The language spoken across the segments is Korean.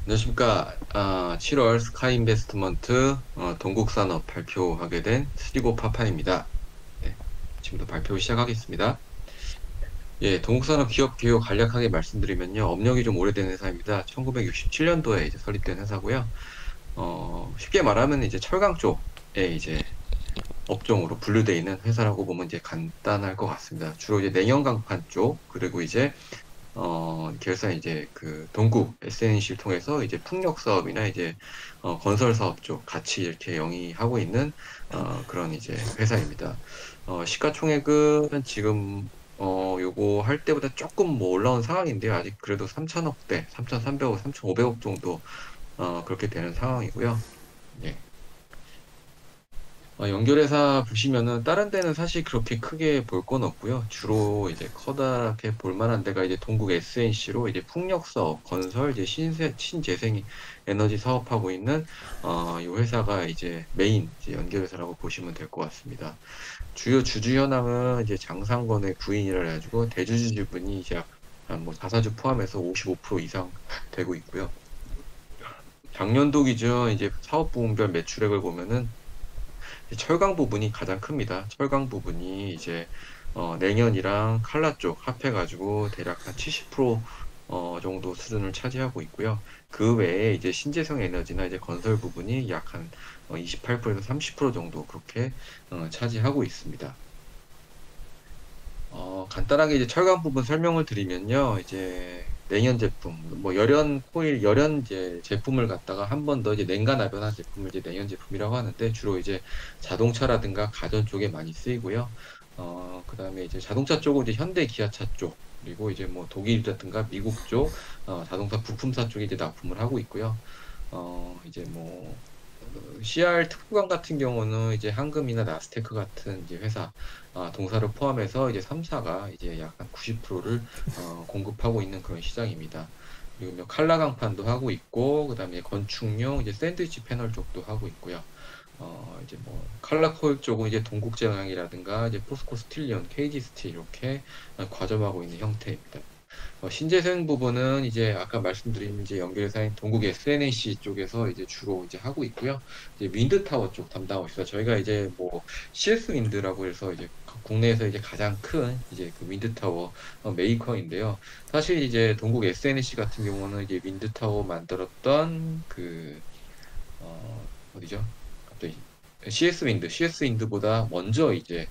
안녕하십니까. 7월 스카이 인베스트먼트 동국산업 발표하게 된 스리고 파판입니다. 네, 지금부터 발표 시작하겠습니다. 예, 동국산업 기업 개요 간략하게 말씀드리면요. 업력이 좀 오래된 회사입니다. 1967년도에 이제 설립된 회사고요. 쉽게 말하면 이제 철강 쪽에 이제 업종으로 분류되어 있는 회사라고 보면 이제 간단할 것 같습니다. 주로 이제 냉연 강판 쪽, 그리고 이제 결산 이제 그 동국 SNC를 통해서 이제 풍력 사업이나 이제 건설 사업 쪽 같이 이렇게 영위하고 있는 그런 이제 회사입니다. 시가총액은 지금 요거 할 때보다 조금 뭐 올라온 상황인데요. 아직 그래도 3천억대, 3,300억, 3,500억 정도 그렇게 되는 상황이고요. 예. 연결해서 보시면은 다른 데는 사실 그렇게 크게 볼 건 없고요. 주로 이제 커다랗게 볼 만한 데가 이제 동국 SNC로 이제 풍력 사업, 건설, 이제 신재생 에너지 사업하고 있는 이 회사가 이제 메인 이제 연결회사라고 보시면 될 것 같습니다. 주요 주주 현황은 이제 장상권의 부인이라 해가지고 대주주 지분이 이제 한뭐 자사주 포함해서 55% 이상 되고 있고요. 작년도 기준 이제 사업 부문별 매출액을 보면은 철강 부분이 가장 큽니다. 철강 부분이 이제 냉연이랑 칼라 쪽 합해가지고 대략 한 70% 정도 수준을 차지하고 있고요. 그 외에 이제 신재생 에너지나 이제 건설 부분이 약 한 28%에서 30% 정도 그렇게 차지하고 있습니다. 간단하게 이제 철강 부분 설명을 드리면요. 이제 냉연 제품, 뭐 열연 코일, 열연 이제 제품을 갖다가 한 번 더 이제 냉간압연한 제품을 이제 냉연 제품이라고 하는데 주로 이제 자동차라든가 가전 쪽에 많이 쓰이고요. 그다음에 이제 자동차 쪽은 이제 현대 기아차 쪽, 그리고 이제 뭐 독일이라든가 미국 쪽, 자동차 부품사 쪽에 이제 납품을 하고 있고요. 이제 뭐 CR 특구강 같은 경우는 이제 한금이나 나스테크 같은 이제 회사 동사를 포함해서 이제 3사가 이제 약간 90%를 공급하고 있는 그런 시장입니다. 그리고 뭐 칼라 강판도 하고 있고 그다음에 건축용 이제 샌드위치 패널 쪽도 하고 있고요. 이제 뭐 칼라 코일 쪽은 이제 동국제약이라든가 이제 포스코 스틸리온, KG 스틸 이렇게 과점하고 있는 형태입니다. 신재생 부분은 이제 아까 말씀드린 이제 연결사인 동국 SNAC 쪽에서 이제 주로 이제 하고 있고요. 이제 윈드타워 쪽 담당하고 있어요. 저희가 이제 뭐 CS 윈드라고 해서 이제 국내에서 이제 가장 큰 이제 그 윈드타워 메이커인데요. 사실 이제 동국 SNAC 같은 경우는 이제 윈드타워 만들었던 그 어디죠? 갑자기 CS 윈드보다 먼저 이제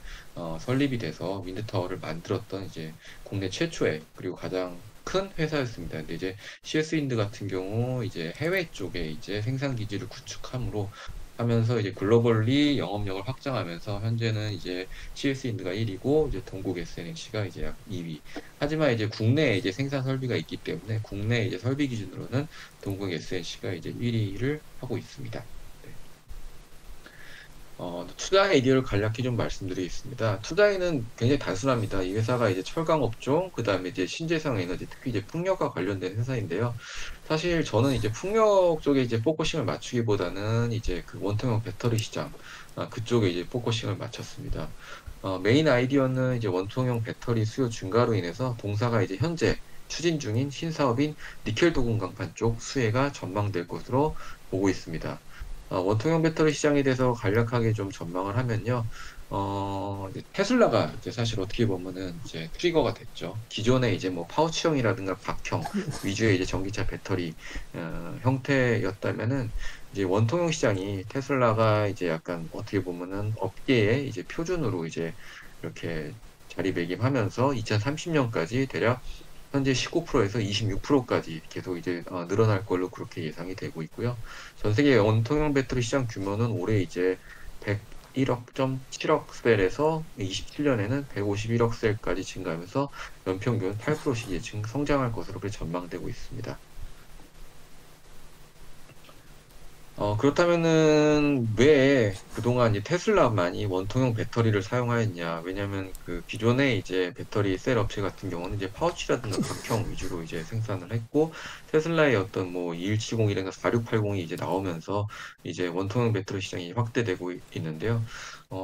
설립이 돼서 윈드타워를 만들었던 이제 국내 최초의 그리고 가장 큰 회사였습니다. 근데 이제 CS 윈드 같은 경우 이제 해외 쪽에 이제 생산 기지를 구축함으로 하면서 이제 글로벌리 영업력을 확장하면서 현재는 이제 CS 윈드가 1위고 이제 동국 SNC가 이제 약 2위. 하지만 이제 국내에 이제 생산 설비가 있기 때문에 국내 이제 설비 기준으로는 동국 SNC가 이제 1위를 하고 있습니다. 네. 투자 아이디어를 간략히 좀 말씀드리겠습니다. 투자에는 굉장히 단순합니다. 이 회사가 이제 철강 업종, 그 다음에 이제 신재생 에너지, 특히 이제 풍력과 관련된 회사인데요. 사실 저는 이제 풍력 쪽에 이제 포커싱을 맞추기보다는 이제 그 원통형 배터리 시장, 그쪽에 이제 포커싱을 맞췄습니다. 메인 아이디어는 이제 원통형 배터리 수요 증가로 인해서 동사가 이제 현재 추진 중인 신사업인 니켈 도금 강판 쪽 수혜가 전망될 것으로 보고 있습니다. 원통형 배터리 시장에 대해서 간략하게 좀 전망을 하면요. 이제 테슬라가 이제 사실 어떻게 보면은 이제 트리거가 됐죠. 기존에 이제 뭐 파우치형이라든가 박형 위주의 이제 전기차 배터리 형태였다면은 이제 원통형 시장이 테슬라가 이제 약간 어떻게 보면은 업계의 이제 표준으로 이제 이렇게 자리매김하면서 2030년까지 대략 현재 19%에서 26%까지 계속 이제 늘어날 걸로 그렇게 예상이 되고 있고요. 전 세계 원통형 배터리 시장 규모는 올해 이제 101억.7억 셀에서 27년에는 151억 셀까지 증가하면서 연평균 8%씩 예측 성장할 것으로 그렇게 전망되고 있습니다. 그렇다면은 왜 그동안 이 테슬라만이 원통형 배터리를 사용하였냐? 왜냐면 그 기존의 이제 배터리 셀 업체 같은 경우는 이제 파우치라든가 각형 위주로 이제 생산을 했고 테슬라의 어떤 뭐 2170이라든가 4680이 이제 나오면서 이제 원통형 배터리 시장이 확대되고 있는데요.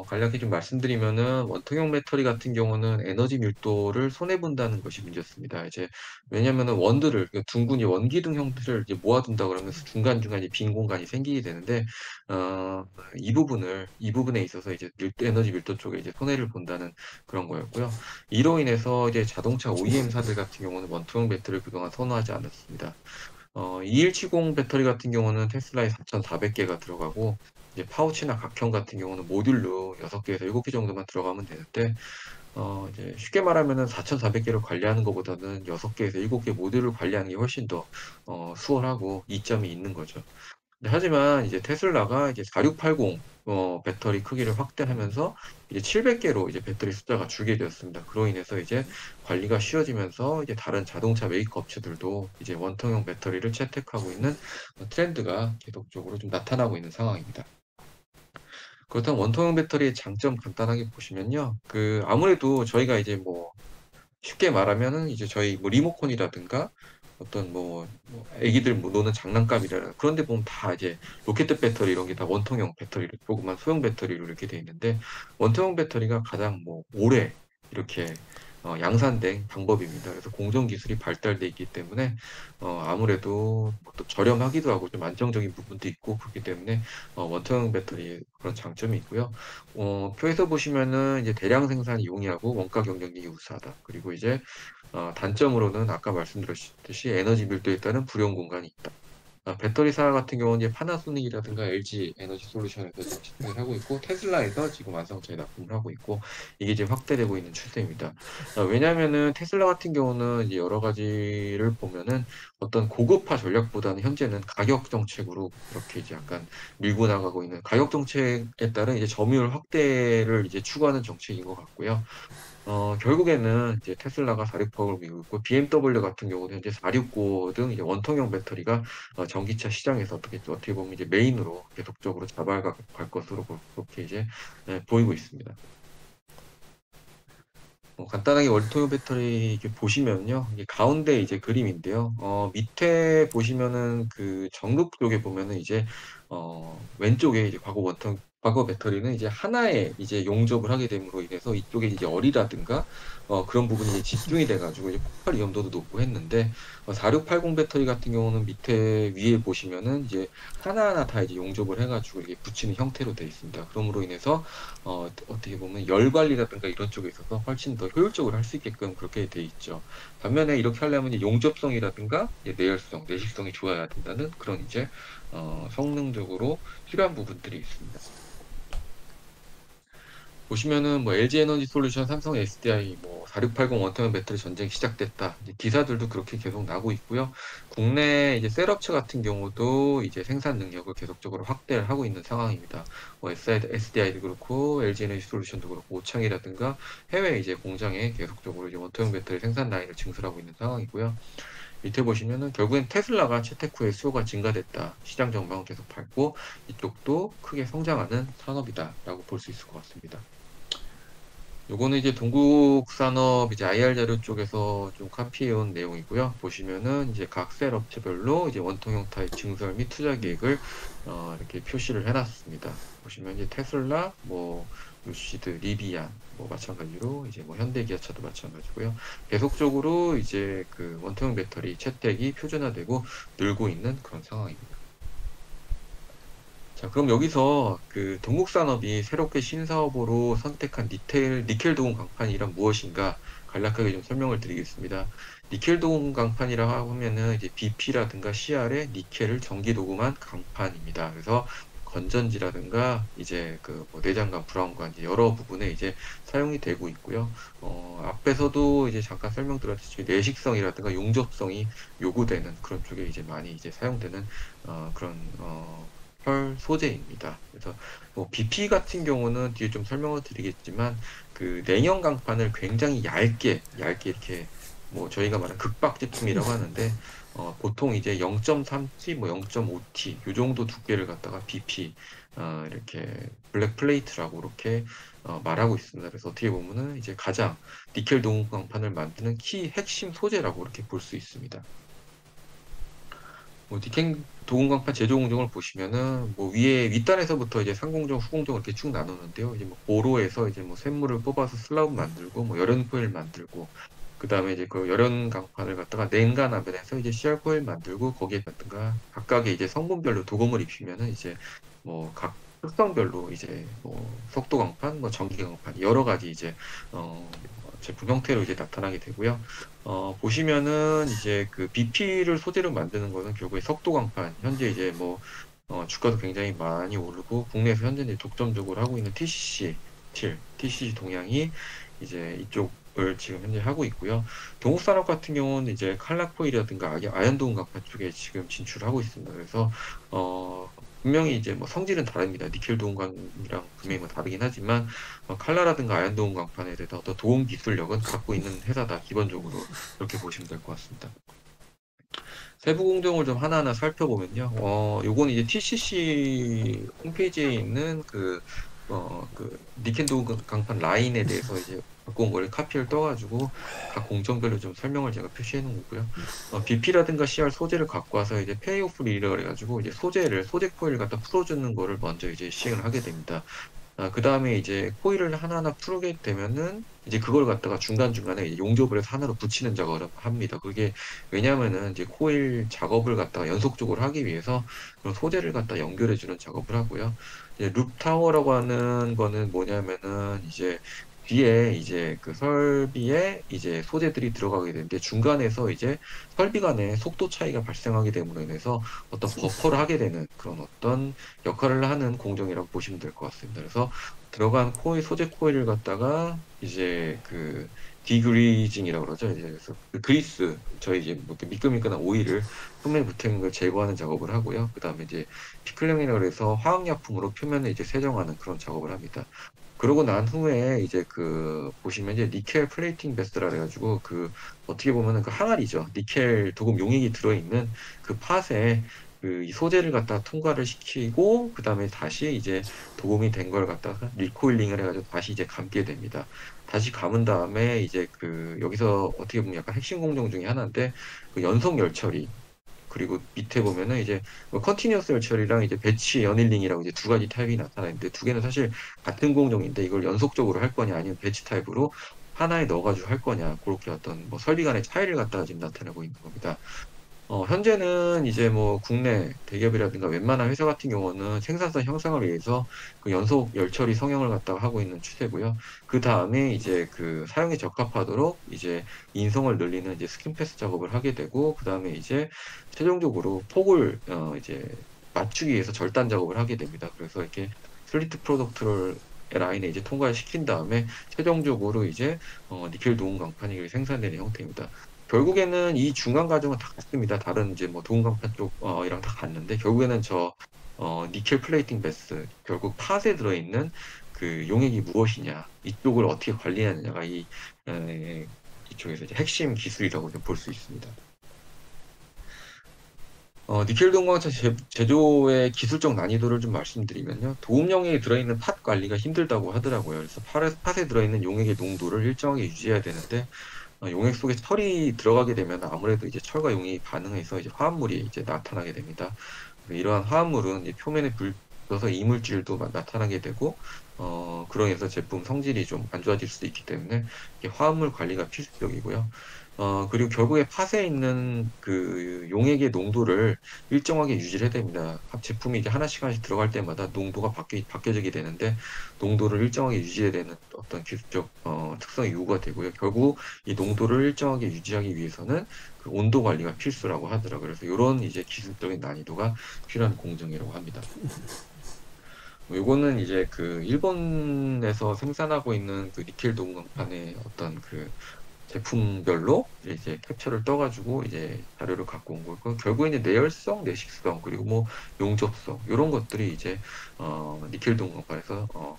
간략히 좀 말씀드리면은 원통형 배터리 같은 경우는 에너지 밀도를 손해 본다는 것이 문제였습니다. 이제 왜냐면은 원들을 둥근히 원기둥 형태를 이제 모아둔다 그러면서 중간중간에 빈 공간이 생기게 되는데 어 이 부분에 있어서 이제 에너지 밀도 쪽에 이제 손해를 본다는 그런 거였고요. 이로 인해서 이제 자동차 OEM사들 같은 경우는 원통형 배터리를 그동안 선호하지 않았습니다. 2170 배터리 같은 경우는 테슬라에 4,400개가 들어가고 이제 파우치나 각형 같은 경우는 모듈로 6개에서 7개 정도만 들어가면 되는데 이제 쉽게 말하면은 4,400개를 관리하는 것보다는 6개에서 7개 모듈을 관리하는 게 훨씬 더 수월하고 이점이 있는 거죠. 네, 하지만 이제 테슬라가 이제 4680 배터리 크기를 확대하면서 이제 700개로 이제 배터리 숫자가 줄게 되었습니다. 그로 인해서 이제 관리가 쉬워지면서 이제 다른 자동차 메이커 업체들도 이제 원통형 배터리를 채택하고 있는 트렌드가 계속적으로 좀 나타나고 있는 상황입니다. 그렇다면 원통형 배터리의 장점 간단하게 보시면요. 아무래도 저희가 이제 뭐 쉽게 말하면은 이제 저희 뭐 리모컨이라든가 어떤 애기들 뭐 노는 장난감이라 그런 데 보면 다 이제 로켓 배터리 이런 게 다 원통형 배터리로 조그만 소형 배터리로 이렇게 돼 있는데 원통형 배터리가 가장 뭐 오래 이렇게 양산된 방법입니다. 그래서 공정 기술이 발달돼 있기 때문에 아무래도 뭐또 저렴하기도 하고 좀 안정적인 부분도 있고 그렇기 때문에 원통형 배터리의 그런 장점이 있고요. 표에서 보시면은 이제 대량 생산이 용이하고 원가 경쟁력이 우수하다. 그리고 이제 단점으로는 아까 말씀드렸듯이 에너지 밀도에 따른 불용 공간이 있다. 배터리사 같은 경우는 이제 파나소닉이라든가 LG 에너지 솔루션에서 지금 시승을 하고 있고 테슬라에서 지금 완성차에 납품을 하고 있고 이게 지금 확대되고 있는 추세입니다. 왜냐하면은 테슬라 같은 경우는 이제 여러 가지를 보면은 어떤 고급화 전략보다는 현재는 가격 정책으로 이렇게 이제 약간 밀고 나가고 있는 가격 정책에 따른 이제 점유율 확대를 이제 추구하는 정책인 것 같고요. 결국에는 이제 테슬라가 468을 밀고 있고 BMW 같은 경우는 현재 469 등 이제 원통형 배터리가 전기차 시장에서 어떻게 보면 이제 메인으로 계속적으로 잡아갈 것으로 그렇게 이제 보이고 있습니다. 간단하게 원통형 배터리 이렇게 보시면요. 이게 가운데 이제 그림인데요. 밑에 보시면은 그 정극 쪽에 보면은 이제 왼쪽에 이제 과거 배터리는 이제 하나에 이제 용접을 하게 됨으로 인해서 이쪽에 이제 열이라든가 그런 부분이 이제 집중이 돼가지고 이제 폭발 위험도도 높고 했는데 4680 배터리 같은 경우는 밑에 위에 보시면은 이제 하나하나 다 이제 용접을 해가지고 이게 붙이는 형태로 되어 있습니다. 그러므로 인해서 어떻게 보면 열 관리라든가 이런 쪽에 있어서 훨씬 더 효율적으로 할 수 있게끔 그렇게 돼 있죠. 반면에 이렇게 하려면 이제 용접성이라든가 이제 내열성, 내식성이 좋아야 된다는 그런 이제 성능적으로 필요한 부분들이 있습니다. 보시면은 뭐 LG 에너지 솔루션, 삼성 SDI, 뭐 4680 원통형 배터리 전쟁이 시작됐다. 이제 기사들도 그렇게 계속 나고 있고요. 국내 이제 셀업체 같은 경우도 이제 생산 능력을 계속적으로 확대를 하고 있는 상황입니다. 뭐 SDI도 그렇고 LG 에너지 솔루션도 그렇고 오창이라든가 해외 이제 공장에 계속적으로 이제 원통형 배터리 생산 라인을 증설하고 있는 상황이고요. 밑에 보시면은 결국엔 테슬라가 채택 후에 수요가 증가됐다. 시장 전망은 계속 밝고 이쪽도 크게 성장하는 산업이다라고 볼 수 있을 것 같습니다. 요거는 이제 동국 산업 이제 IR 자료 쪽에서 좀 카피해온 내용이고요. 보시면은 이제 각 셀 업체별로 이제 원통형 타입 증설 및 투자 계획을 이렇게 표시를 해놨습니다. 보시면 이제 테슬라, 뭐 루시드, 리비안, 뭐 마찬가지로 이제 뭐 현대기아차도 마찬가지고요. 계속적으로 이제 그 원통형 배터리 채택이 표준화되고 늘고 있는 그런 상황입니다. 자, 그럼 여기서 그 동국산업이 새롭게 신사업으로 선택한 니켈 도금 강판이란 무엇인가 간략하게 좀 설명을 드리겠습니다. 니켈 도금 강판이라 하면은 이제 BP라든가 CR에 니켈을 전기 도금한 강판입니다. 그래서 건전지라든가 이제 그뭐 내장관, 불화원관 이제 여러 부분에 이제 사용이 되고 있고요. 앞에서도 이제 잠깐 설명드렸듯이 내식성이라든가 용접성이 요구되는 그런 쪽에 이제 많이 이제 사용되는 그런 펄 소재입니다. 그래서 뭐 BP 같은 경우는 뒤에 좀 설명을 드리겠지만 그 냉형 강판을 굉장히 얇게 이렇게 뭐 저희가 말하는 극박 제품이라고 하는데 보통 이제 0.3T, 뭐 0.5T 요 정도 두께를 갖다가 BP 이렇게 블랙 플레이트라고 이렇게 말하고 있습니다. 그래서 어떻게 보면은 이제 가장 니켈 동광판을 만드는 키 핵심 소재라고 이렇게 볼 수 있습니다. 뭐 니켈 도금광판 제조 공정을 보시면은 뭐 위에 윗단에서부터 이제 상공정, 후공정 이렇게 쭉 나누는데요. 이제 뭐 보로에서 이제 뭐 쇳물을 뽑아서 슬라브 만들고 뭐 열연 코일 만들고 그다음에 이제 그 열연 강판을 갖다가 냉간하변해서 이제 CR 코일 만들고 거기에 갖다가 각각의 이제 성분별로 도금을 입히면은 이제 뭐 각 특성별로 이제 뭐 속도 강판, 뭐 전기 강판 여러 가지 이제 제품 형태로 이제 나타나게 되고요. 보시면은 이제 그 BP를 소재로 만드는 거는 결국에 석도 강판, 현재 이제 뭐, 주가도 굉장히 많이 오르고, 국내에서 현재 이제 독점적으로 하고 있는 TCC, 7, TCC 동향이 이제 이쪽을 지금 현재 하고 있고요. 동욱산업 같은 경우는 이제 칼라코일이라든가 아연도금 강판 쪽에 지금 진출하고 있습니다. 그래서, 분명히 이제 뭐 성질은 다릅니다. 니켈 도금강이랑 분명히 뭐 다르긴 하지만, 칼라라든가 아연도금 강판에 대해서 어떤 도움 기술력은 갖고 있는 회사다. 기본적으로 그렇게 보시면 될 것 같습니다. 세부 공정을 좀 하나하나 살펴보면요. 요건 이제 TCC 홈페이지에 있는 니켄 도금 강판 라인에 대해서 이제 갖고 온 거를 카피를 떠가지고 각 공정별로 좀 설명을 제가 표시해 놓은 거고요. BP라든가 CR 소재를 갖고 와서 이제 페이오프 릴이라 그래가지고 이제 소재 코일을 갖다 풀어주는 거를 먼저 이제 시행을 하게 됩니다. 그 다음에 이제 코일을 하나하나 풀게 되면은 이제 그걸 갖다가 중간중간에 이제 용접을 해서 하나로 붙이는 작업을 합니다. 그게 왜냐면은 이제 코일 작업을 갖다가 연속적으로 하기 위해서 그런 소재를 갖다 연결해 주는 작업을 하고요. 이제 룹 타워라고 하는 거는 뭐냐면은 이제 뒤에 이제 그 설비에 이제 소재들이 들어가게 되는데 중간에서 이제 설비 간의 속도 차이가 발생하게 됨으로 인해서 어떤 버퍼를 하게 되는 그런 어떤 역할을 하는 공정이라고 보시면 될 것 같습니다. 그래서 들어간 소재 코일을 갖다가 이제 그 디그리징이라고 그러죠. 이제 그래서 그 그리스, 저희 이제 뭐 이렇게 미끌미끌한 오일을 표면에 붙어 있는 걸 제거하는 작업을 하고요. 그 다음에 이제 피클링이라고 해서 화학약품으로 표면을 이제 세정하는 그런 작업을 합니다. 그러고 난 후에 이제 그 보시면 이제 니켈 플레이팅 베스라 그래가지고 그 어떻게 보면은 그 항아리죠. 니켈 도금 용액이 들어있는 그 팟에 그 이 소재를 갖다 통과를 시키고 그 다음에 다시 이제 도금이 된 걸 갖다가 리코일링을 해가지고 다시 이제 감게 됩니다. 다시 감은 다음에 이제 그 여기서 어떻게 보면 약간 핵심 공정 중에 하나인데 그 연속 열 처리 그리고 밑에 보면은 이제 뭐 컨티뉴어스 열처리랑 이제 배치 어닐링이라고 이제 두 가지 타입이 나타나는데 두 개는 사실 같은 공정인데 이걸 연속적으로 할 거냐 아니면 배치 타입으로 하나에 넣어가지고 할 거냐 그렇게 어떤 뭐 설비 간의 차이를 갖다가 지금 나타내고 있는 겁니다. 현재는 이제 뭐 국내 대기업이라든가 웬만한 회사 같은 경우는 생산성 형상을 위해서 그 연속 열처리 성형을 갖다가 하고 있는 추세고요. 그 다음에 이제 그 사용에 적합하도록 이제 인성을 늘리는 이제 스킨 패스 작업을 하게 되고, 그 다음에 이제 최종적으로 폭을 이제 맞추기 위해서 절단 작업을 하게 됩니다. 그래서 이렇게 슬리트 프로덕트를 라인에 이제 통과시킨 다음에 최종적으로 이제 니켈 도움 강판이 생산되는 형태입니다. 결국에는 이 중간 과정은 다 같습니다. 다른 이제 뭐 도움강판 쪽이랑 다 같는데 결국에는 니켈 플레이팅 베스 결국 팟에 들어있는 그 용액이 무엇이냐 이쪽을 어떻게 관리하느냐가 이쪽에서 이제 핵심 기술이라고 볼 수 있습니다. 니켈 동광차 제조의 기술적 난이도를 좀 말씀드리면요. 도움 용액이 들어있는 팟 관리가 힘들다고 하더라고요. 그래서 팟에 들어있는 용액의 농도를 일정하게 유지해야 되는데 용액 속에 철이 들어가게 되면 아무래도 이제 철과 용액이 반응해서 이제 화합물이 이제 나타나게 됩니다. 이러한 화합물은 이제 표면에 불어서 이물질도 나타나게 되고, 그러해서 제품 성질이 좀 안 좋아질 수도 있기 때문에 화합물 관리가 필수적이고요. 그리고 결국에 팟에 있는 그 용액의 농도를 일정하게 유지를 해야 됩니다. 제품이 이제 하나씩 들어갈 때마다 농도가 바뀌어지게 되는데, 농도를 일정하게 유지해야 되는 어떤 기술적 특성이 요구가 되고요. 결국 이 농도를 일정하게 유지하기 위해서는 그 온도 관리가 필수라고 하더라고요. 그래서 이런 이제 기술적인 난이도가 필요한 공정이라고 합니다. 요거는 이제 그 일본에서 생산하고 있는 그 니켈 동광판의 어떤 그 제품별로 이제 캡처를 떠가지고 이제 자료를 갖고 온 거고 결국에 이제 내열성, 내식성 그리고 뭐 용접성 이런 것들이 이제 니켈 동광판에서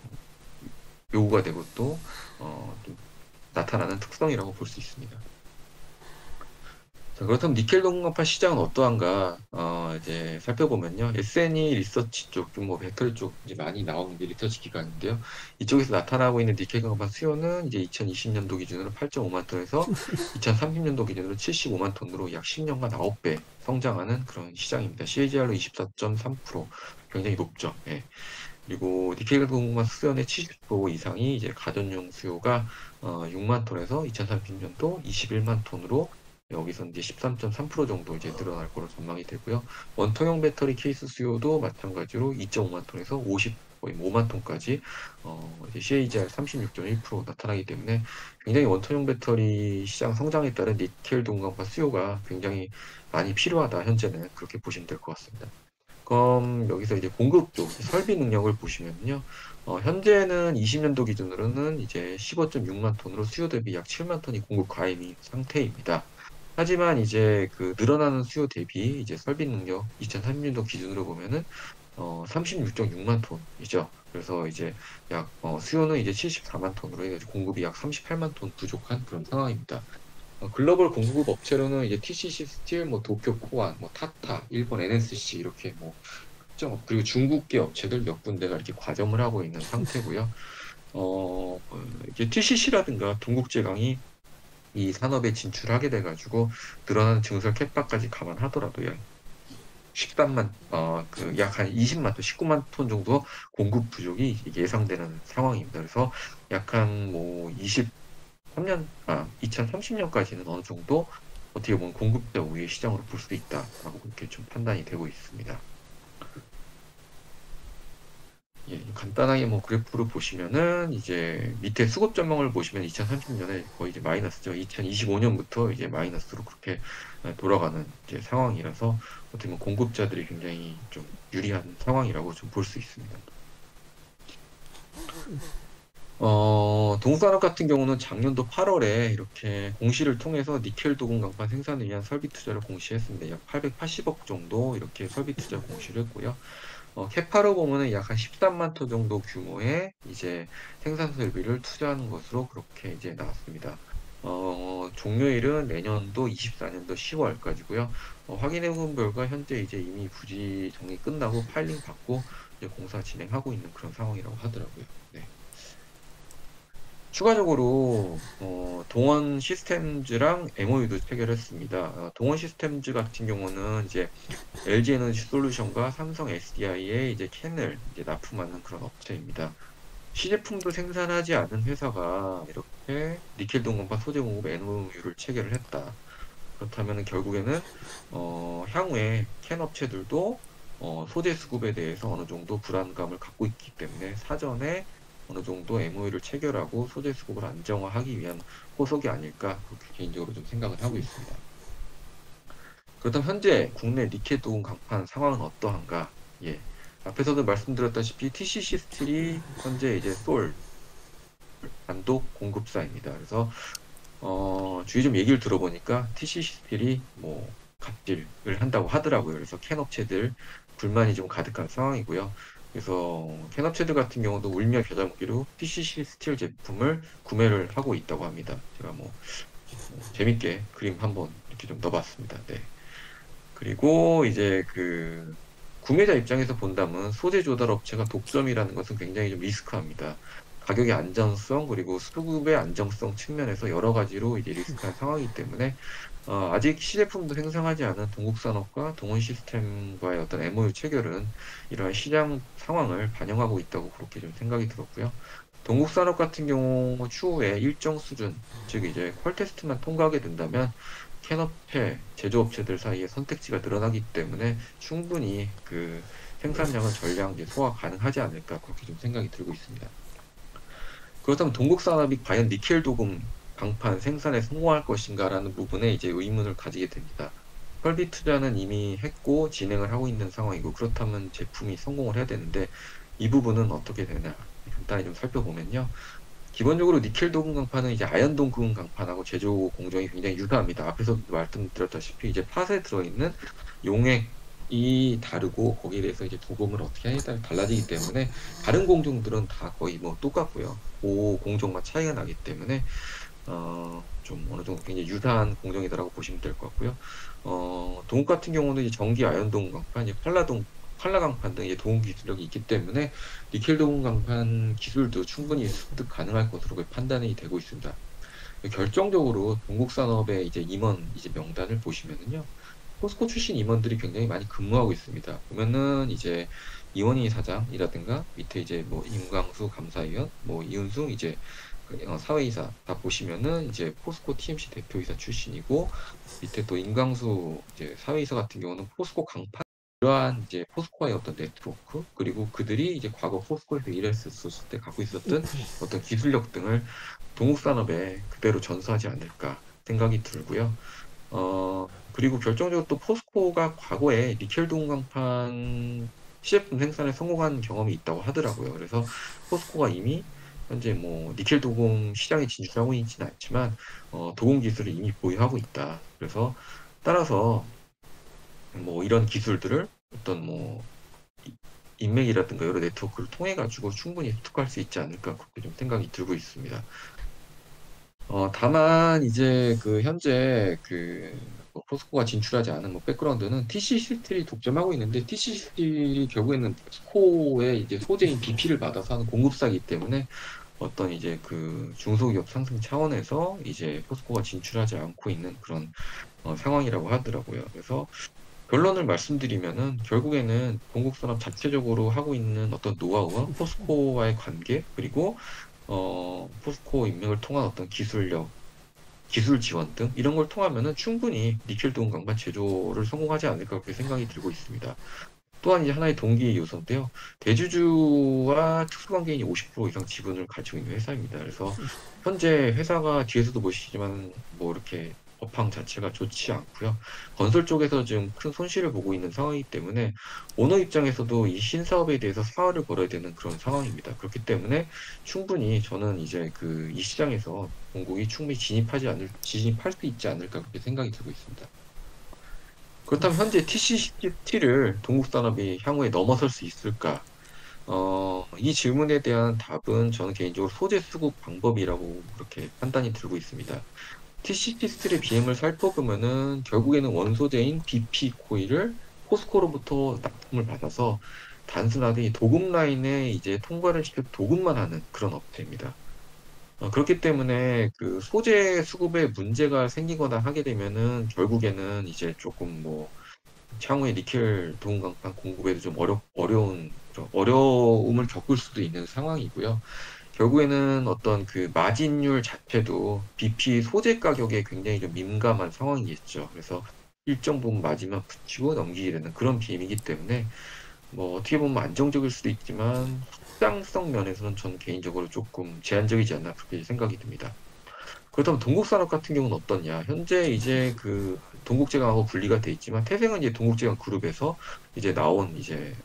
요구가 되고 또 좀 나타나는 특성이라고 볼 수 있습니다. 자, 그렇다면 니켈 동금간 시장은 어떠한가? 이제 살펴보면요. SNE 리서치 쪽, 뭐 배터리 쪽 이제 많이 나오는 게 리서치 기관인데요. 이쪽에서 나타나고 있는 니켈 동금간 수요는 이제 2020년도 기준으로 8.5만 톤에서 2030년도 기준으로 75만 톤으로 약 10년간 9배 성장하는 그런 시장입니다. CAGR로 24.3% 굉장히 높죠. 예. 그리고 니켈 동금간 수요의 70% 이상이 이제 가전용 수요가 6만 톤에서 2030년도 21만 톤으로 여기서 이제 13.3% 정도 이제 늘어날 거로 전망이 되고요. 원통형 배터리 케이스 수요도 마찬가지로 2.5만 톤에서 거의 5만 톤까지 이제 CAGR 36.1% 나타나기 때문에 굉장히 원통형 배터리 시장 성장에 따른 니켈 동광과 수요가 굉장히 많이 필요하다. 현재는 그렇게 보시면 될 것 같습니다. 그럼 여기서 이제 공급 쪽 설비 능력을 보시면요. 현재는 20년도 기준으로는 이제 15.6만 톤으로 수요 대비 약 7만 톤이 공급 과잉인 상태입니다. 하지만 이제 그 늘어나는 수요 대비 이제 설비 능력 2030년도 기준으로 보면은 36.6만 톤이죠. 그래서 이제 약 수요는 이제 74만 톤으로 해가지고 공급이 약 38만 톤 부족한 그런 상황입니다. 글로벌 공급 업체로는 이제 TCC 스틸, 뭐 도쿄 코안, 뭐 타타, 일본 NSC 이렇게 뭐 특정 그리고 중국계 업체들 몇 군데가 이렇게 과점을 하고 있는 상태고요. 이제 TCC라든가 동국제강이 이 산업에 진출하게 돼가지고 늘어나는 증설 캐파까지 감안하더라도요. 13만, 그 약 한 20만 톤, 19만 톤 정도 공급 부족이 예상되는 상황입니다. 그래서 약간 뭐 2030년까지는 어느 정도 어떻게 보면 공급자 우위의 시장으로 볼 수 있다라고 그렇게 좀 판단이 되고 있습니다. 예, 간단하게 뭐 그래프를 보시면은 이제 밑에 수급 전망을 보시면 2030년에 거의 이제 마이너스죠. 2025년부터 이제 마이너스로 그렇게 돌아가는 이제 상황이라서 어떻게 보면 공급자들이 굉장히 좀 유리한 상황이라고 좀 볼 수 있습니다. 동산업 같은 경우는 작년도 8월에 이렇게 공시를 통해서 니켈 도금 강판 생산을 위한 설비 투자를 공시했습니다. 약 880억 정도 이렇게 설비 투자 공시를 했고요. 캐파로 보면은 약 한 13만 톤 정도 규모의 이제 생산 설비를 투자하는 것으로 그렇게 이제 나왔습니다. 종료일은 내년도 24년도 10월까지고요. 확인해 본 결과 현재 이제 이미 부지 정리 끝나고 파일링 받고 이제 공사 진행하고 있는 그런 상황이라고 하더라고요. 네. 추가적으로 동원 시스템즈랑 MOU도 체결했습니다. 동원 시스템즈 같은 경우는 이제 LG 에너지 솔루션과 삼성 SDI에 이제 캔을 이제 납품하는 그런 업체입니다. 시제품도 생산하지 않은 회사가 이렇게 니켈 동반파 소재 공급 MOU를 체결을 했다. 그렇다면 결국에는 향후에 캔 업체들도 소재 수급에 대해서 어느 정도 불안감을 갖고 있기 때문에 사전에 어느 정도 MOU를 체결하고 소재 수급을 안정화하기 위한 호석이 아닐까 그렇게 개인적으로 좀 생각을 하고 있습니다. 그렇다면 현재 국내 니켈 도금 강판 상황은 어떠한가? 예. 앞에서도 말씀드렸다시피 TCC 스틸이 현재 이제 솔 단독 공급사입니다. 그래서 주위 좀 얘기를 들어보니까 TCC 스틸이 뭐 갑질을 한다고 하더라고요. 그래서 캔 업체들 불만이 좀 가득한 상황이고요. 그래서 캔 업체들 같은 경우도 울며 겨자 먹기로 TCC 스틸 제품을 구매를 하고 있다고 합니다. 제가 뭐 재밌게 그림 한번 이렇게 좀 넣어봤습니다. 네. 그리고 이제 그 구매자 입장에서 본다면 소재 조달 업체가 독점이라는 것은 굉장히 좀 리스크합니다. 가격의 안전성 그리고 수급의 안정성 측면에서 여러 가지로 이제 리스크한 상황이기 때문에 아직 시제품도 생산하지 않은 동국산업과 동원 시스템과의 어떤 MOU 체결은 이러한 시장 상황을 반영하고 있다고 그렇게 좀 생각이 들었고요. 동국산업 같은 경우 추후에 일정 수준, 즉 이제 퀄 테스트만 통과하게 된다면 캔업체, 제조업체들 사이에 선택지가 늘어나기 때문에 충분히 그 생산량은 전량 이제 소화 가능하지 않을까 그렇게 좀 생각이 들고 있습니다. 그렇다면 동국산업이 과연 니켈 도금 강판 생산에 성공할 것인가라는 부분에 이제 의문을 가지게 됩니다. 설비 투자는 이미 했고 진행을 하고 있는 상황이고 그렇다면 제품이 성공을 해야 되는데 이 부분은 어떻게 되냐 간단히 좀 살펴보면요. 기본적으로 니켈 도금 강판은 이제 아연 도금 강판하고 제조 공정이 굉장히 유사합니다. 앞에서 말씀드렸다시피 이제 팟에 들어있는 용액이 다르고 거기에 대해서 이제 도금을 어떻게 하냐에 따라 달라지기 때문에 다른 공정들은 다 거의 뭐 똑같고요. 그 공정만 차이가 나기 때문에 좀 어느 정도 굉장히 유사한 공정이다라고 보시면 될 것 같고요. 동국 같은 경우는 이제 전기 아연동 강판, 이제 칼라 강판 등 이제 동국 기술력이 있기 때문에 니켈 동국 강판 기술도 충분히 습득 가능할 것으로 판단이 되고 있습니다. 결정적으로 동국 산업의 이제 임원 이제 명단을 보시면은요. 포스코 출신 임원들이 굉장히 많이 근무하고 있습니다. 보면은 이제 이원희 사장이라든가 밑에 이제 뭐 임광수 감사위원, 뭐 이은숙 이제 사회이사 다 보시면은 이제 포스코 TMC 대표이사 출신이고 밑에 또 임광수 이제 사회이사 같은 경우는 포스코 강판 이러한 이제 포스코의 어떤 네트워크 그리고 그들이 이제 과거 포스코에서 일했을 때 갖고 있었던 어떤 기술력 등을 동국 산업에 그대로 전수하지 않을까 생각이 들고요. 그리고 결정적으로 또 포스코가 과거에 니켈 동강판 시제품 생산에 성공한 경험이 있다고 하더라고요. 그래서 포스코가 이미 현재 뭐 니켈 도금 시장에 진출하고 있지는 않지만 도금 기술을 이미 보유하고 있다. 그래서 따라서 뭐 이런 기술들을 어떤 뭐 인맥이라든가 여러 네트워크를 통해 가지고 충분히 습득할 수 있지 않을까 그렇게 좀 생각이 들고 있습니다. 다만 이제 그 현재 뭐 포스코가 진출하지 않은 뭐 백그라운드는 TCC 스틸이 독점하고 있는데 TCC 스틸이 결국에는 포스코의 이제 소재인 BP를 받아서 하는 공급사이기 때문에 어떤 이제 그 중소기업 상승 차원에서 이제 포스코가 진출하지 않고 있는 그런 상황이라고 하더라고요. 그래서 결론을 말씀드리면은 결국에는 동국산업 자체적으로 하고 있는 어떤 노하우와 포스코와의 관계 그리고 포스코 인맥을 통한 어떤 기술력, 기술 지원 등 이런 걸 통하면은 충분히 니켈 도금 강판 제조를 성공하지 않을까 그렇게 생각이 들고 있습니다. 또한 이제 하나의 동기 요소인데요. 대주주와 특수관계인이 50% 이상 지분을 가지고 있는 회사입니다. 그래서 현재 회사가 뒤에서도 보시지만 뭐 이렇게 업황 자체가 좋지 않고요. 건설 쪽에서 지금 큰 손실을 보고 있는 상황이기 때문에 오너 입장에서도 이 신사업에 대해서 사활을 걸어야 되는 그런 상황입니다. 그렇기 때문에 충분히 저는 이제 그 이 시장에서 동국이 충분히 진입할 수 있지 않을까 그렇게 생각이 들고 있습니다. 그렇다면 현재 TCCT를 동국산업이 향후에 넘어설 수 있을까? 이 질문에 대한 답은 저는 개인적으로 소재 수급 방법이라고 그렇게 판단이 들고 있습니다. TCP 스틸의 BM을 살펴보면은 결국에는 원소재인 BP 코일을 포스코로부터 납품을 받아서 단순하게 이 도금 라인에 이제 통과를 시켜 도금만 하는 그런 업체입니다. 그렇기 때문에 그 소재 수급에 문제가 생기거나 하게 되면은 결국에는 이제 조금 뭐 향후에 니켈 도금강판 공급에도 좀 어려움을 겪을 수도 있는 상황이고요. 결국에는 어떤 그 마진율 자체도 BP 소재 가격에 굉장히 좀 민감한 상황이겠죠. 그래서 일정 부분 마진만 붙이고 넘기게 되는 그런 BM이기 때문에 뭐 어떻게 보면 안정적일 수도 있지만 확장성 면에서는 저는 개인적으로 조금 제한적이지 않나 그렇게 생각이 듭니다. 그렇다면 동국산업 같은 경우는 어떠냐? 현재 이제 그 동국제강하고 분리가 돼 있지만 태생은 이제 동국제강 그룹에서 이제 나온 이제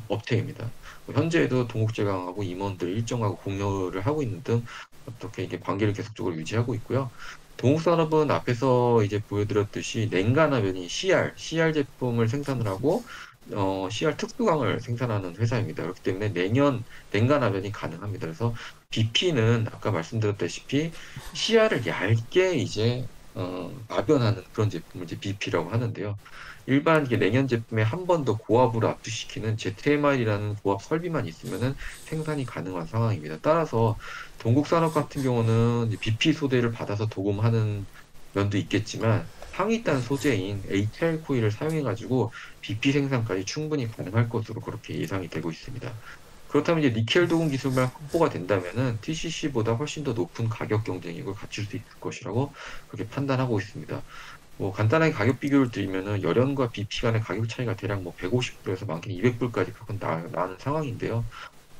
업체입니다. 뭐 현재에도 동국제강하고 임원들 일정하고 공여를 하고 있는 등 어떻게 이게 관계를 계속적으로 유지하고 있고요. 동국산업은 앞에서 이제 보여드렸듯이 냉간화변이 CR 제품을 생산을 하고 CR 특수강을 생산하는 회사입니다. 그렇기 때문에 내년 냉간화변이 가능합니다. 그래서 BP는 아까 말씀드렸다시피 CR을 얇게 이제 압연하는 그런 제품을 이제 BP라고 하는데요. 일반 이게 냉연 제품에 한 번 더 고압으로 압수시키는 ZMR이라는 고압 설비만 있으면은 생산이 가능한 상황입니다. 따라서 동국산업 같은 경우는 이제 BP 소재를 받아서 도금하는 면도 있겠지만 상위단 소재인 HL 코일을 사용해가지고 BP 생산까지 충분히 가능할 것으로 그렇게 예상이 되고 있습니다. 그렇다면 이제 니켈 도금 기술만 확보가 된다면은 TCC보다 훨씬 더 높은 가격 경쟁력을 갖출 수 있을 것이라고 그렇게 판단하고 있습니다. 뭐 간단하게 가격 비교를 드리면은 열연과 BP 간의 가격 차이가 대략 뭐 150불에서 많게는 200불까지 나는 상황인데요.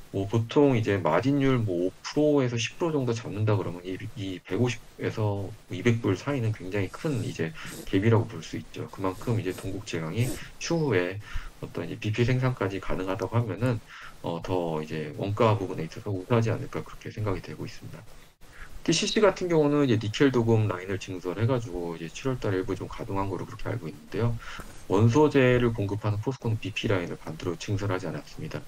뭐 보통 이제 마진율 뭐 5%에서 10% 정도 잡는다 그러면 이 150에서 200불 사이는 굉장히 큰 이제 갭이라고 볼 수 있죠. 그만큼 이제 동국제강이 추후에 어떤 이제 BP 생산까지 가능하다고 하면은 더 이제 원가 부분에 있어서 우세하지 않을까 그렇게 생각이 되고 있습니다. TCC 같은 경우는 이제 니켈 도금 라인을 증설해가지고 이제 7월달에 일부 좀 가동한 거로 그렇게 알고 있는데요. 원소재를 공급하는 포스코는 BP 라인을 반대로 증설하지 않았습니다.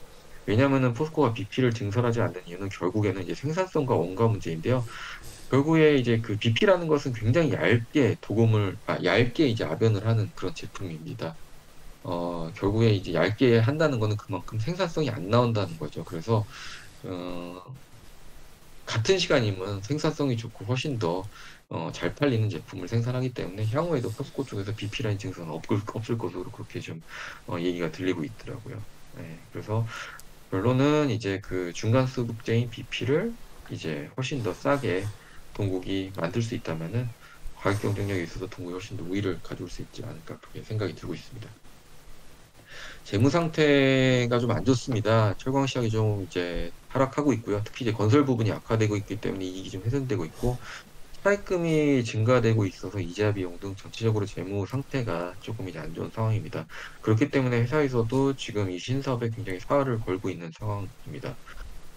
왜냐하면은 포스코가 BP를 증설하지 않는 이유는 결국에는 이제 생산성과 원가 문제인데요. 결국에 이제 그 BP라는 것은 굉장히 얇게 이제 압연을 하는 그런 제품입니다. 결국에 이제 얇게 한다는 거는 그만큼 생산성이 안 나온다는 거죠. 그래서, 어, 같은 시간이면 생산성이 좋고 훨씬 더, 잘 팔리는 제품을 생산하기 때문에 향후에도 포스코 쪽에서 BP라는 증서는 없을 것으로 그렇게 좀, 얘기가 들리고 있더라고요. 네, 그래서 결론은 이제 그 중간 수급제인 BP를 이제 훨씬 더 싸게 동국이 만들 수 있다면은 가격 경쟁력에 있어서 동국이 훨씬 더 우위를 가져올 수 있지 않을까 그렇게 생각이 들고 있습니다. 재무 상태가 좀 안 좋습니다. 철강 시장이 좀 이제 하락하고 있고요. 특히 이제 건설 부분이 악화되고 있기 때문에 이익이 좀 훼손되고 있고 차입금이 증가되고 있어서 이자 비용 등 전체적으로 재무 상태가 조금 이제 안 좋은 상황입니다. 그렇기 때문에 회사에서도 지금 이 신사업에 굉장히 사활을 걸고 있는 상황입니다.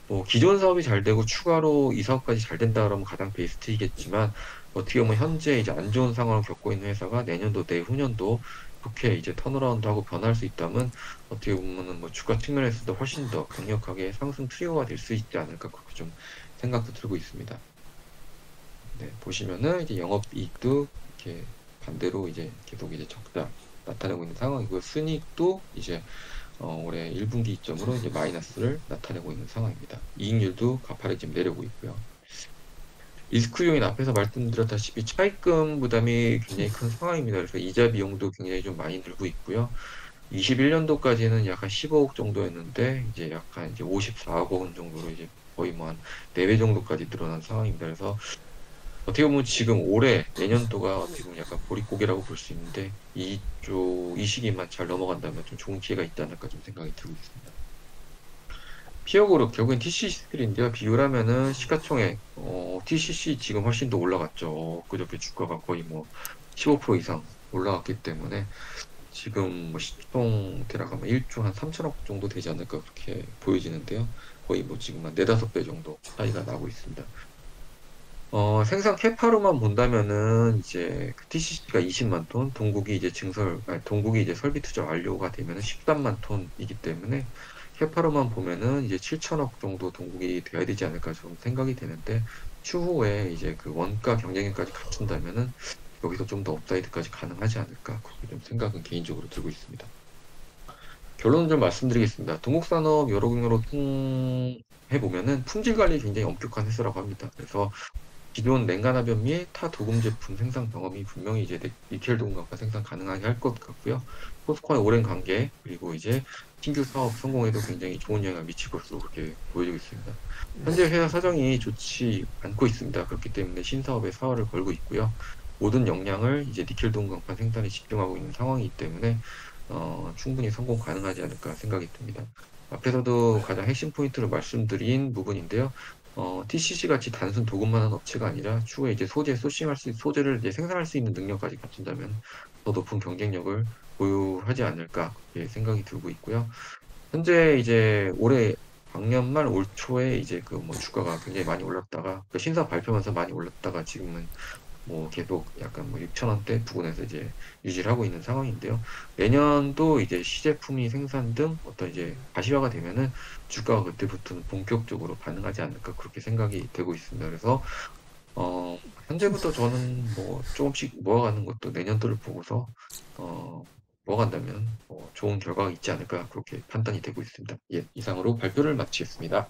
뭐 기존 사업이 잘 되고 추가로 이 사업까지 잘 된다 그러면 가장 베스트이겠지만 어떻게 보면 현재 이제 안 좋은 상황을 겪고 있는 회사가 내년도 내후년도 좋게 이제 턴어라운드하고 변할 수 있다면 어떻게 보면은 뭐 주가 측면에서도 훨씬 더 강력하게 상승 트리거가 될 수 있지 않을까 그렇게 좀 생각도 들고 있습니다. 네, 보시면은 이제 영업이익도 이렇게 반대로 이제 계속 이제 적자 나타내고 있는 상황이고요. 순이익도 이제 올해 1분기 기점으로 이제 마이너스를 나타내고 있는 상황입니다. 이익률도 가파르게 지금 내려오고 있고요. 리스크 요인 앞에서 말씀드렸다시피 차입금 부담이 굉장히 큰 상황입니다. 그래서 이자 비용도 굉장히 좀 많이 늘고 있고요. 21년도까지는 약 한 15억 정도였는데 이제 약간 이제 54억 원 정도로 이제 거의 뭐 한 4배 정도까지 늘어난 상황입니다. 그래서 어떻게 보면 지금 올해 내년도가 어떻게 보면 약간 보릿고개라고 볼 수 있는데 이 시기만 잘 넘어간다면 좀 좋은 기회가 있지 않을까 좀 생각이 들고 있습니다. 피어그룹 결국엔 TCC들인데요. 비교를 하면은 시가총액 TCC 지금 훨씬 더 올라갔죠. 그저께 주가가 거의 뭐 15% 이상 올라갔기 때문에 지금 뭐 시총 대략하면 1조 한 3천억 정도 되지 않을까 그렇게 보여지는데요. 거의 뭐 지금 한 4~5배 정도 차이가 나고 있습니다. 생산 캐파로만 본다면은 이제 그 TCC가 20만 톤, 동국이 이제 설비 투자 완료가 되면은 13만 톤이기 때문에 캐파로만 보면은 이제 7천억 정도 동국이 돼야 되지 않을까 좀 생각이 되는데 추후에 이제 그 원가 경쟁력까지 갖춘다면은 여기서 좀 더 업사이드까지 가능하지 않을까 그렇게 좀 생각은 개인적으로 들고 있습니다. 결론을 좀 말씀드리겠습니다. 동국산업 여러 경로로 통해 보면은 품질 관리 굉장히 엄격한 회사라고 합니다. 그래서 기존 냉간압연 및 타 도금 제품 생산 경험이 분명히 이제 니켈 도금값과 생산 가능하게 할 것 같고요. 포스코와의 오랜 관계 그리고 이제 신규 사업 성공에도 굉장히 좋은 영향을 미칠 것으로 그렇게 보여지고 있습니다. 현재 회사 사정이 좋지 않고 있습니다. 그렇기 때문에 신사업에 사활을 걸고 있고요. 모든 역량을 이제 니켈 도금값 생산에 집중하고 있는 상황이기 때문에 충분히 성공 가능하지 않을까 생각이 듭니다. 앞에서도 가장 핵심 포인트를 말씀드린 부분인데요. TCC 같이 단순 도금만 하는 업체가 아니라 추후에 이제 소재를 이제 생산할 수 있는 능력까지 갖춘다면 더 높은 경쟁력을 보유하지 않을까 그렇게 생각이 들고 있고요. 현재 이제 올해 작년 말 올 초에 이제 그 뭐 주가가 굉장히 많이 올랐다가 그 신사 발표면서 많이 올랐다가 지금은 뭐 계속 약간 뭐 6천 원대 부근에서 이제 유지를 하고 있는 상황인데요. 내년도 이제 시제품이 생산 등 어떤 이제 가시화가 되면은 주가가 그때부터는 본격적으로 반응하지 않을까 그렇게 생각이 되고 있습니다. 그래서 현재부터 저는 뭐 조금씩 모아가는 것도 내년도를 보고서 어 모아간다면 좋은 결과가 있지 않을까 그렇게 판단이 되고 있습니다. 예, 이상으로 발표를 마치겠습니다.